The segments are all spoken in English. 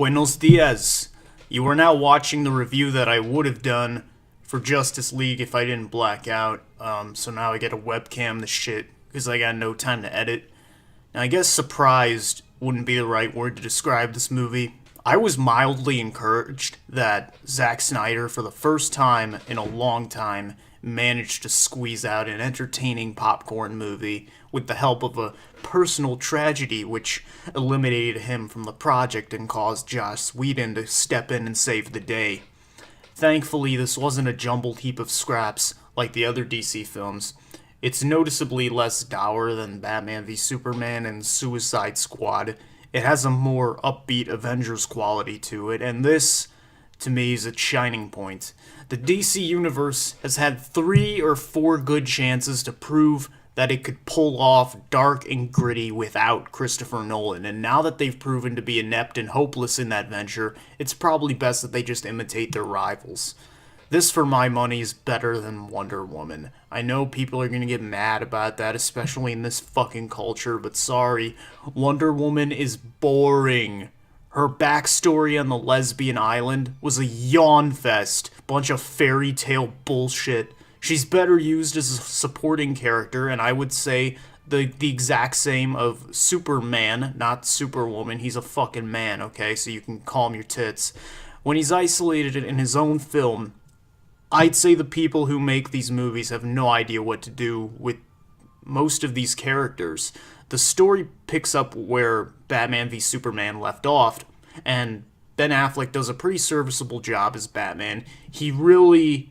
Buenos dias. You are now watching the review that I would have done for Justice League if I didn't black out. So now I get a webcam the shit because I got no time to edit. Now I guess surprised wouldn't be the right word to describe this movie. I was mildly encouraged that Zack Snyder, for the first time in a long time, managed to squeeze out an entertaining popcorn movie with the help of a personal tragedy which eliminated him from the project and caused Joss Whedon to step in and save the day. Thankfully, this wasn't a jumbled heap of scraps like the other DC films. It's noticeably less dour than Batman v Superman and Suicide Squad. It has a more upbeat Avengers quality to it, and this, to me, is its shining point. The DC Universe has had 3 or 4 good chances to prove that it could pull off dark and gritty without Christopher Nolan, and now that they've proven to be inept and hopeless in that venture, it's probably best that they just imitate their rivals. This, for my money, is better than Wonder Woman. I know people are gonna get mad about that, especially in this fucking culture, but sorry, Wonder Woman is boring. Her backstory on the lesbian island was a yawn fest, bunch of fairy tale bullshit. She's better used as a supporting character, and I would say the exact same of Superman, not Superwoman. He's a fucking man, okay? So you can calm your tits. When he's isolated in his own film, I'd say the people who make these movies have no idea what to do with most of these characters. The story picks up where Batman v Superman left off, and Ben Affleck does a pretty serviceable job as Batman. He's really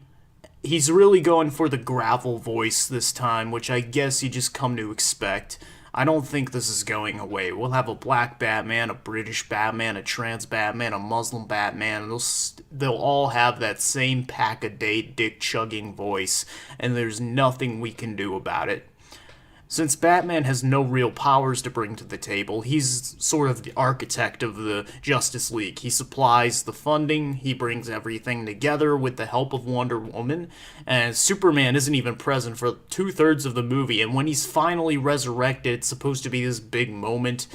going for the gravel voice this time, which I guess you just come to expect. I don't think this is going away. We'll have a black Batman, a British Batman, a trans Batman, a Muslim Batman. They'll all have that same pack-a-day, dick-chugging voice, and there's nothing we can do about it. Since Batman has no real powers to bring to the table, he's sort of the architect of the Justice League. He supplies the funding, he brings everything together with the help of Wonder Woman, and Superman isn't even present for 2/3 of the movie, and when he's finally resurrected, it's supposed to be this big moment,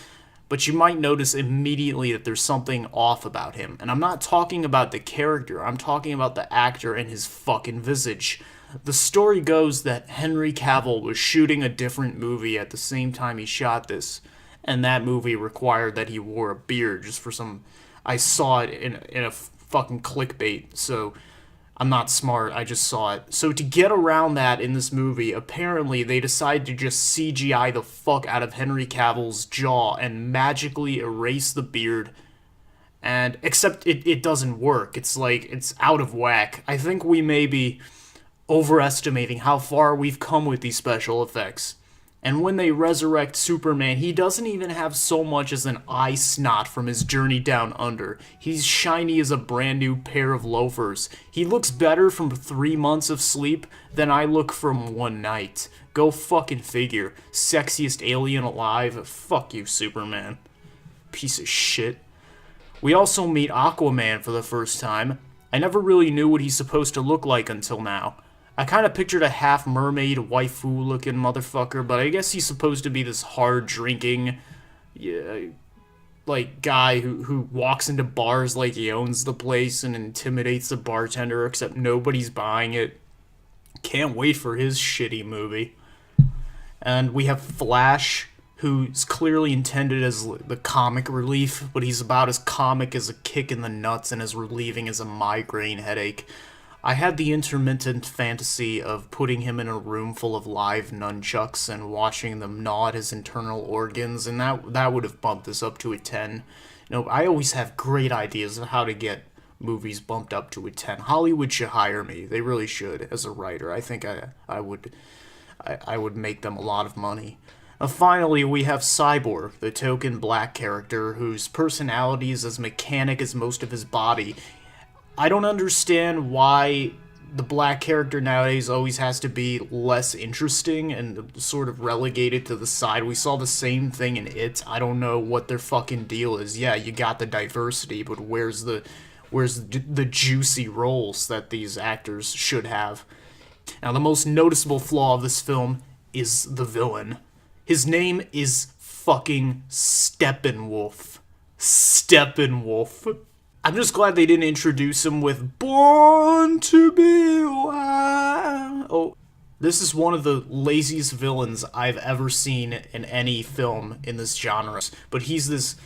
but you might notice immediately that there's something off about him. And I'm not talking about the character, I'm talking about the actor and his fucking visage. The story goes that Henry Cavill was shooting a different movie at the same time he shot this, and that movie required that he wore a beard just for some... I saw it in a fucking clickbait, so I'm not smart, I just saw it. So to get around that in this movie, apparently they decided to just CGI the fuck out of Henry Cavill's jaw and magically erase the beard. And except it doesn't work. It's like, it's out of whack. I think we may be overestimating how far we've come with these special effects. And when they resurrect Superman, he doesn't even have so much as an eye snot from his journey down under. He's shiny as a brand new pair of loafers. He looks better from 3 months of sleep than I look from one night. Go fucking figure. Sexiest alien alive. Fuck you, Superman. Piece of shit. We also meet Aquaman for the first time. I never really knew what he's supposed to look like until now. I kind of pictured a half-mermaid, waifu-looking motherfucker, but I guess he's supposed to be this hard-drinking, guy who walks into bars like he owns the place and intimidates the bartender, except nobody's buying it. Can't wait for his shitty movie. And we have Flash, who's clearly intended as the comic relief, but he's about as comic as a kick in the nuts and as relieving as a migraine headache. I had the intermittent fantasy of putting him in a room full of live nunchucks and watching them gnaw at his internal organs, and that would have bumped this up to a 10. You know, I always have great ideas of how to get movies bumped up to a 10. Hollywood should hire me. They really should, as a writer. I think I would make them a lot of money. Finally, we have Cyborg, the token black character whose personality is as mechanic as most of his body. I don't understand why the black character nowadays always has to be less interesting and sort of relegated to the side. We saw the same thing in It. I don't know what their fucking deal is. Yeah, you got the diversity, but where's the juicy roles that these actors should have? Now, the most noticeable flaw of this film is the villain. His name is fucking Steppenwolf. Steppenwolf. I'm just glad they didn't introduce him with Born to Be Wild. Oh, this is one of the laziest villains I've ever seen in any film in this genre. But he's this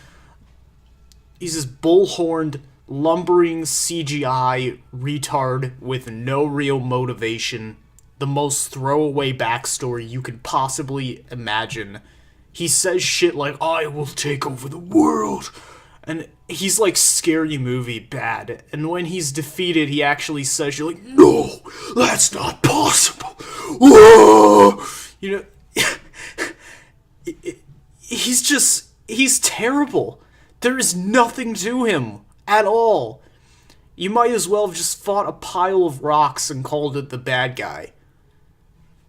bullhorned, lumbering CGI retard with no real motivation. The most throwaway backstory you could possibly imagine. He says shit like, I will take over the world. And he's like Scary Movie bad. And when he's defeated, he actually says, you're like, no, that's not possible. Whoa! You know, he's terrible. There is nothing to him at all. You might as well have just fought a pile of rocks and called it the bad guy.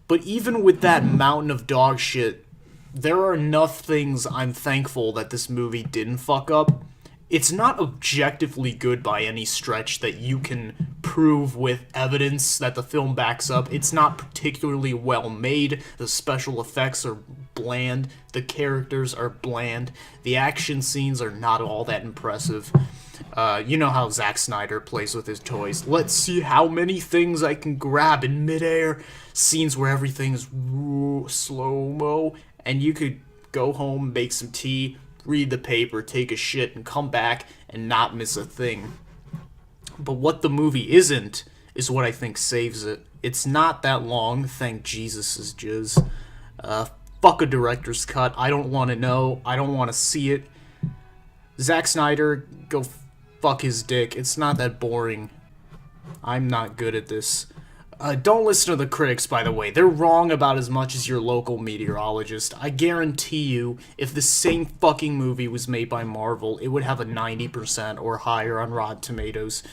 But even with that mountain of dog shit, there are enough things I'm thankful that this movie didn't fuck up. It's not objectively good by any stretch that you can prove with evidence that the film backs up. It's not particularly well made. The special effects are bland. The characters are bland. The action scenes are not all that impressive. You know how Zack Snyder plays with his toys. Let's see how many things I can grab in midair. Scenes where everything's slow-mo. And you could go home, make some tea, read the paper, take a shit, and come back and not miss a thing. But what the movie isn't is what I think saves it. It's not that long, thank Jesus' jizz. Fuck a director's cut. I don't want to know. I don't want to see it. Zack Snyder, go fuck his dick. It's not that boring. I'm not good at this. Don't listen to the critics, by the way. They're wrong about as much as your local meteorologist. I guarantee you, if the same fucking movie was made by Marvel, it would have a 90% or higher on Rotten Tomatoes.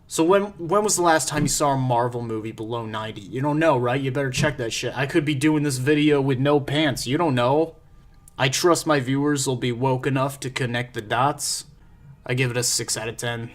So when was the last time you saw a Marvel movie below 90? You don't know, right? You better check that shit. I could be doing this video with no pants. You don't know. I trust my viewers will be woke enough to connect the dots. I give it a 6 out of 10.